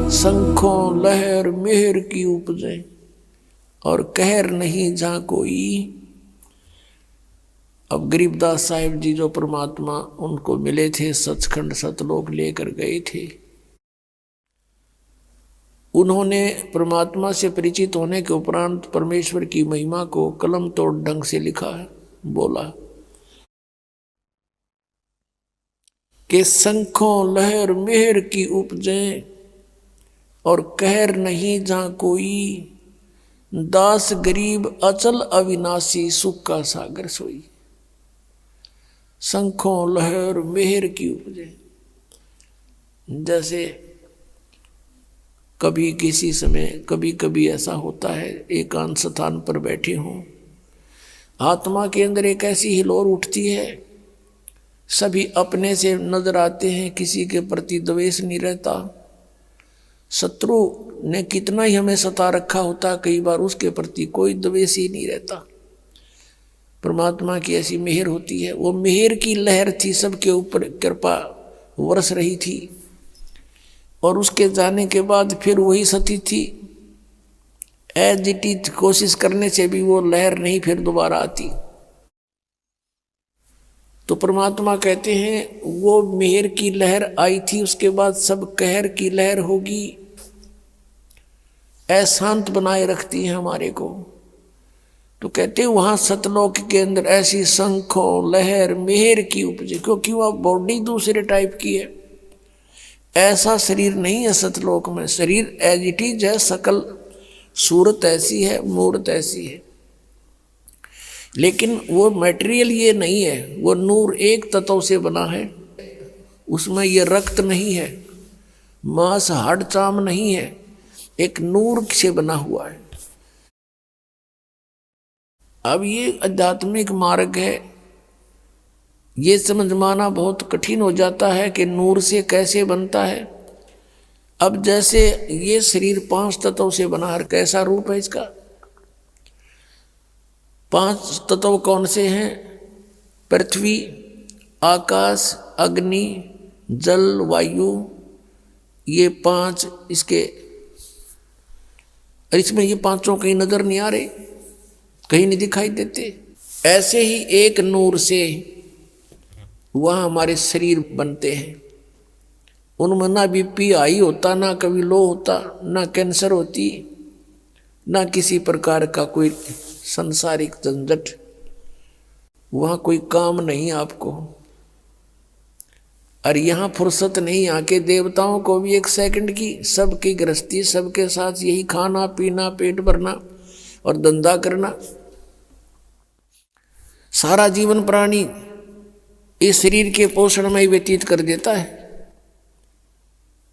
शंखों लहर मेहर की उपजे और कहर नहीं जहां कोई। अब गरीबदास साहिब जी जो परमात्मा उनको मिले थे, सचखंड सतलोक लेकर गए थे, उन्होंने परमात्मा से परिचित होने के उपरांत परमेश्वर की महिमा को कलम तोड़ ढंग से लिखा है। बोला कि शंखों लहर मेहर की उपजे और कहर नहीं जहां कोई। दास गरीब अचल अविनाशी सुख का सागर सोई। शंखों लहर मेहर की उपजे, जैसे कभी किसी समय कभी कभी ऐसा होता है, एकांत स्थान पर बैठे हों, आत्मा के अंदर एक ऐसी हिलोर उठती है, सभी अपने से नजर आते हैं, किसी के प्रति द्वेष नहीं रहता। शत्रु ने कितना ही हमें सता रखा होता, कई बार उसके प्रति कोई द्वेष ही नहीं रहता। परमात्मा की ऐसी मेहर होती है। वो मेहर की लहर थी, सबके ऊपर कृपा बरस रही थी, और उसके जाने के बाद फिर वही सती थी। एज इट इज कोशिश करने से भी वो लहर नहीं फिर दोबारा आती। तो परमात्मा कहते हैं वो मेहर की लहर आई थी, उसके बाद सब कहर की लहर होगी। अशांत बनाए रखती है हमारे को। तो कहते हैं वहां सतलोक के अंदर ऐसी शंखों लहर मेहर की उपजे, क्योंकि वह बॉडी दूसरे टाइप की है। ऐसा शरीर नहीं है सतलोक में, शरीर एज इट इज है, सकल सूरत ऐसी है, मूर्त ऐसी है, लेकिन वो मटेरियल ये नहीं है। वो नूर एक तत्व से बना है, उसमें ये रक्त नहीं है, मांस हाड़ चाम नहीं है, एक नूर से बना हुआ है। अब ये आध्यात्मिक मार्ग है, ये समझ माना बहुत कठिन हो जाता है कि नूर से कैसे बनता है। अब जैसे ये शरीर 5 तत्व से बना है, कैसा रूप है इसका? 5 तत्व कौन से हैं? पृथ्वी, आकाश, अग्नि, जल, वायु, ये 5 इसके। और इसमें ये 5 कहीं नजर नहीं आ रहे, कहीं नहीं दिखाई देते। ऐसे ही एक नूर से वहाँ हमारे शरीर बनते हैं। उनमें ना बीपी हाई होता, ना कभी लो होता, ना कैंसर होती, ना किसी प्रकार का कोई संसारिक झंझट। वहाँ कोई काम नहीं आपको। और यहाँ फुर्सत नहीं, यहाँ के देवताओं को भी 1 सेकंड की, सबकी गृहस्थी, सबके साथ यही खाना पीना, पेट भरना और धंधा करना। सारा जीवन प्राणी इस शरीर के पोषण में ही व्यतीत कर देता है।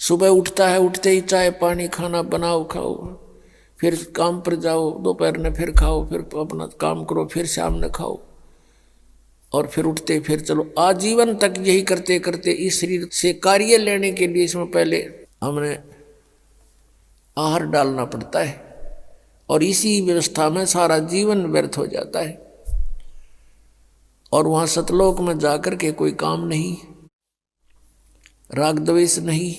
सुबह उठता है, उठते ही चाय पानी खाना बनाओ खाओ, फिर काम पर जाओ, दोपहर में फिर खाओ, फिर अपना काम करो, फिर शाम में खाओ, और फिर उठते फिर चलो। आजीवन तक यही करते करते इस शरीर से कार्य लेने के लिए इसमें पहले हमने आहार डालना पड़ता है, और इसी व्यवस्था में सारा जीवन व्यर्थ हो जाता है। और वहाँ सतलोक में जाकर के कोई काम नहीं, राग द्वेष नहीं,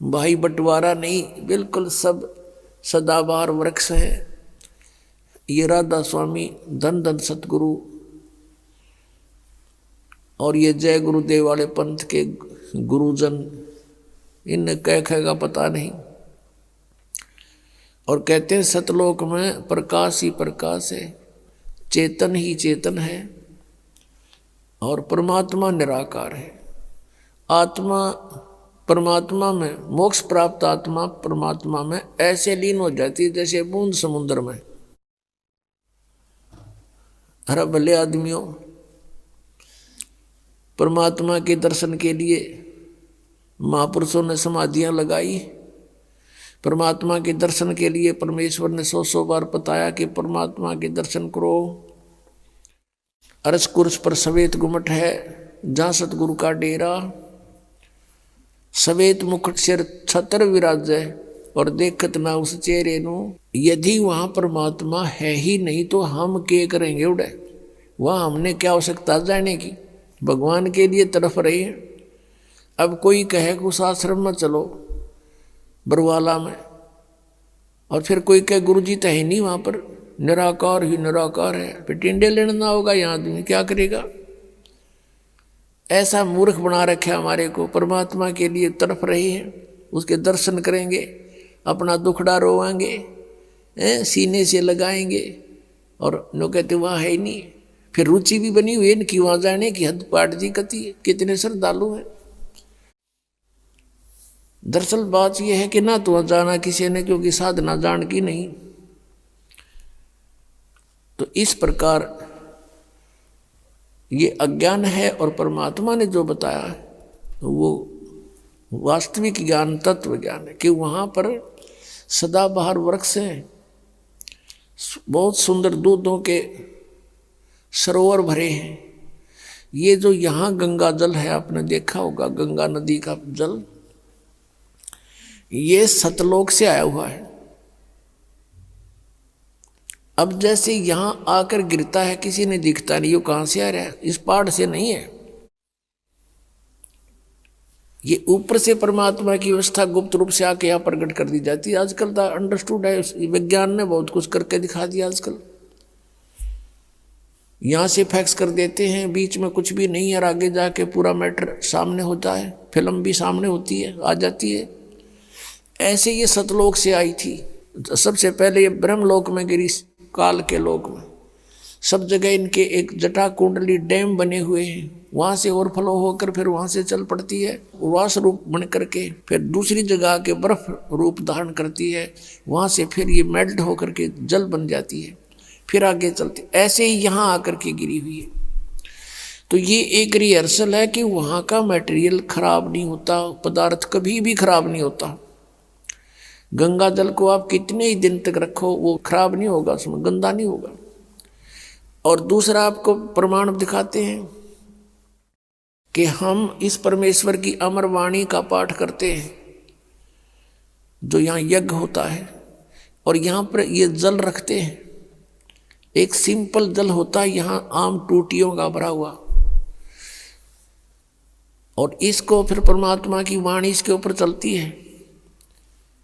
भाई बंटवारा नहीं, बिल्कुल सब सदाबहार वृक्ष है। ये राधा स्वामी, धन धन सतगुरु और ये जय गुरुदेव वाले पंथ के गुरुजन, इनने कह कहेगा पता नहीं। और कहते हैं सतलोक में प्रकाश ही प्रकाश है, चेतन ही चेतन है, और परमात्मा निराकार है। आत्मा परमात्मा में, मोक्ष प्राप्त आत्मा परमात्मा में ऐसे लीन हो जाती है जैसे बूंद समुद्र में। अरे भले आदमियों, परमात्मा के दर्शन के लिए महापुरुषों ने समाधियां लगाई। परमात्मा के दर्शन के लिए परमेश्वर ने 100 बार बताया कि परमात्मा के दर्शन करो। अरस कुर्स पर सवेत गुमट है, जहाँ सतगुरु का डेरा। सवेत मुकुट सिर छतर विराजै, और देखत ना उस चेहरे नु। यदि वहाँ परमात्मा है ही नहीं तो हम क्या करेंगे उड़े? वहाँ हमने क्या आवश्यकता जाने की? भगवान के लिए तरफ रहे। अब कोई कहे कि उस आश्रम में चलो, बरवाला में। और फिर कोई कहे गुरु जी तो है नहीं वहाँ पर, निराकार ही निराकार है, फिर टिंडे लेना होगा यहाँ आदमी क्या करेगा। ऐसा मूर्ख बना रखा हमारे को। परमात्मा के लिए तड़प रहे हैं, उसके दर्शन करेंगे, अपना दुखड़ा रोवाएंगे, सीने से लगाएंगे, और नो कहते वहाँ है ही नहीं। फिर रुचि भी बनी हुई है इनकी वहाँ जाने की, हद पाट जी कती है, कितने श्रद्धालु हैं। दरअसल बात यह है कि ना तो वहाँ जाना किसी ने, क्योंकि साधना जान की नहीं। तो इस प्रकार ये अज्ञान है, और परमात्मा ने जो बताया तो वो वास्तविक ज्ञान, तत्व ज्ञान है कि वहाँ पर सदाबहार वृक्ष हैं, बहुत सुंदर दूधों के सरोवर भरे हैं। ये जो यहाँ गंगा जल है, आपने देखा होगा गंगा नदी का जल, ये सतलोक से आया हुआ है। अब जैसे यहां आकर गिरता है, किसी ने दिखता नहीं, ये कहां से आ रहा है, इस पहाड़ से नहीं है। ये ऊपर से परमात्मा की व्यवस्था गुप्त रूप से आके यहां प्रकट कर दी जाती है। आजकल तो अंडरस्टूड है, विज्ञान ने बहुत कुछ करके दिखा दिया। आजकल यहां से फैक्स कर देते हैं, बीच में कुछ भी नहीं है, और आगे जाके पूरा मैटर सामने होता है, फिल्म भी सामने होती है, आ जाती है। ऐसे ये सतलोक से आई थी। सबसे पहले ये ब्रह्मलोक में गिरी, काल के लोक में। सब जगह इनके एक जटा कुंडली डैम बने हुए हैं, वहाँ से ओवरफ्लो होकर फिर वहाँ से चल पड़ती है, वास रूप बन करके फिर दूसरी जगह के बर्फ रूप धारण करती है, वहाँ से फिर ये मेल्ट होकर के जल बन जाती है, फिर आगे चलती। ऐसे ही यहाँ आकर के गिरी हुई है। तो ये एक रिहर्सल है कि वहाँ का मटेरियल खराब नहीं होता, पदार्थ कभी भी खराब नहीं होता। गंगा जल को आप कितने ही दिन तक रखो वो खराब नहीं होगा, उसमें गंदा नहीं होगा। और दूसरा आपको प्रमाण दिखाते हैं कि हम इस परमेश्वर की अमर वाणी का पाठ करते हैं, जो यहाँ यज्ञ होता है, और यहाँ पर ये जल रखते हैं। एक सिंपल जल होता है यहाँ आम टूटियों का भरा हुआ, और इसको फिर परमात्मा की वाणी इसके ऊपर चलती है,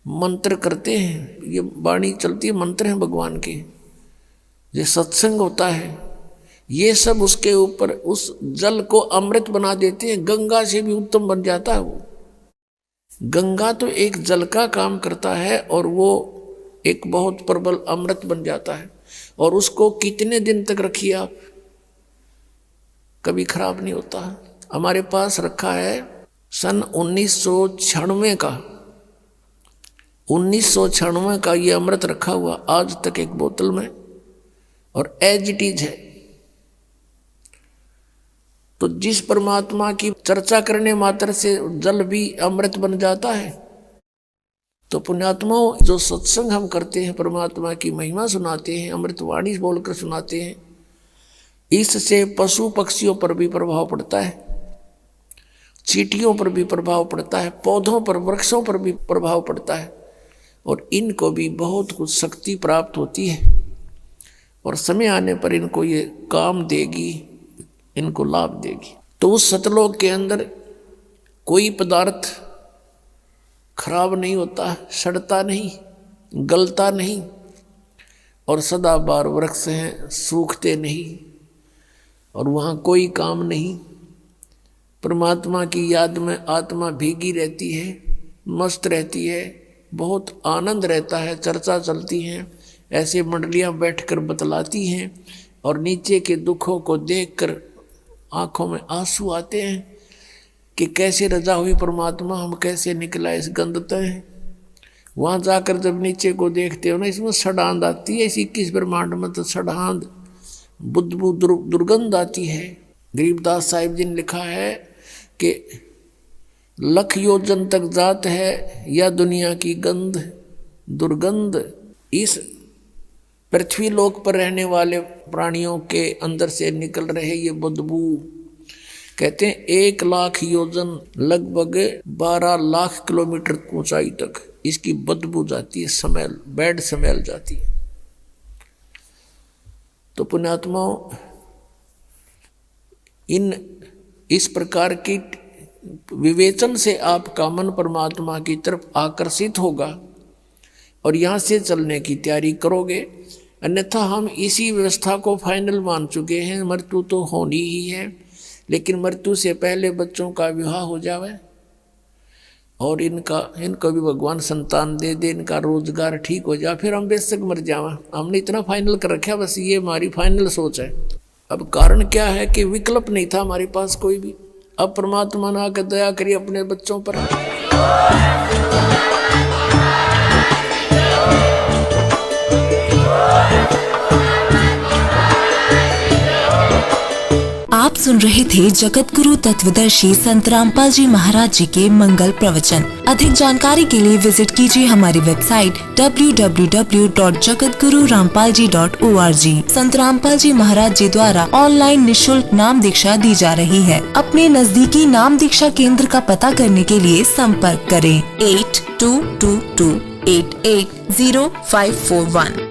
मंत्र करते हैं, ये वाणी चलती है, मंत्र हैं भगवान के, ये सत्संग होता है, ये सब उसके ऊपर उस जल को अमृत बना देते हैं। गंगा से भी उत्तम बन जाता है वो। गंगा तो एक जल का काम करता है, और वो एक बहुत प्रबल अमृत बन जाता है। और उसको कितने दिन तक रखिए आप, कभी खराब नहीं होता। हमारे पास रखा है सन 1996 का, 1996 का ये अमृत रखा हुआ आज तक एक बोतल में, और एज इट इज है। तो जिस परमात्मा की चर्चा करने मात्र से जल भी अमृत बन जाता है, तो पुण्यात्माओं जो सत्संग हम करते हैं, परमात्मा की महिमा सुनाते हैं, अमृतवाणी बोलकर सुनाते हैं, इससे पशु पक्षियों पर भी प्रभाव पड़ता है, चींटियों पर भी प्रभाव पड़ता है, पौधों पर, वृक्षों पर भी प्रभाव पड़ता है, और इनको भी बहुत कुछ शक्ति प्राप्त होती है, और समय आने पर इनको ये काम देगी, इनको लाभ देगी। तो उस सतलोक के अंदर कोई पदार्थ खराब नहीं होता, सड़ता नहीं, गलता नहीं, और सदाबहार वृक्ष हैं, सूखते नहीं, और वहाँ कोई काम नहीं। परमात्मा की याद में आत्मा भीगी रहती है, मस्त रहती है, बहुत आनंद रहता है, चर्चा चलती है, ऐसे मंडलियाँ बैठकर बतलाती हैं, और नीचे के दुखों को देखकर आंखों में आंसू आते हैं कि कैसे रजा हुई परमात्मा, हम कैसे निकला इस गंदते हैं। वहाँ जाकर जब नीचे को देखते हो ना, इसमें सड़ांध आती है, इस 21 ब्रह्मांड में तो सड़ांध, बुद्धबू दुर्गंध आती है। गरीबदास साहिब जी ने लिखा है कि लख योजन तक जात है या दुनिया की गंध दुर्गंध। इस पृथ्वी लोक पर रहने वाले प्राणियों के अंदर से निकल रहे ये बदबू, कहते हैं 1 लाख योजन, लगभग 12 लाख किलोमीटर ऊंचाई तक इसकी बदबू जाती है, स्मेल, बैड स्मेल जाती है। तो पुण्यात्माओं, इस प्रकार की विवेचन से आपका मन परमात्मा की तरफ आकर्षित होगा और यहाँ से चलने की तैयारी करोगे। अन्यथा हम इसी व्यवस्था को फाइनल मान चुके हैं, मृत्यु तो होनी ही है, लेकिन मृत्यु से पहले बच्चों का विवाह हो जावे और इनको भी भगवान संतान दे दे, इनका रोजगार ठीक हो जाए, फिर हम बेशक मर जावा। हमने इतना फाइनल कर रखा, बस ये हमारी फाइनल सोच है। अब कारण क्या है कि विकल्प नहीं था हमारे पास कोई भी। अब परमात्मा ने आकर दया करी अपने बच्चों पर। आप सुन रहे थे जगत गुरु तत्वदर्शी संत रामपाल जी महाराज जी के मंगल प्रवचन। अधिक जानकारी के लिए विजिट कीजिए हमारी वेबसाइट www.jagatgururampalji.org। संत रामपाल जी महाराज जी द्वारा ऑनलाइन निशुल्क नाम दीक्षा दी जा रही है। अपने नजदीकी नाम दीक्षा केंद्र का पता करने के लिए संपर्क करें 8222880541।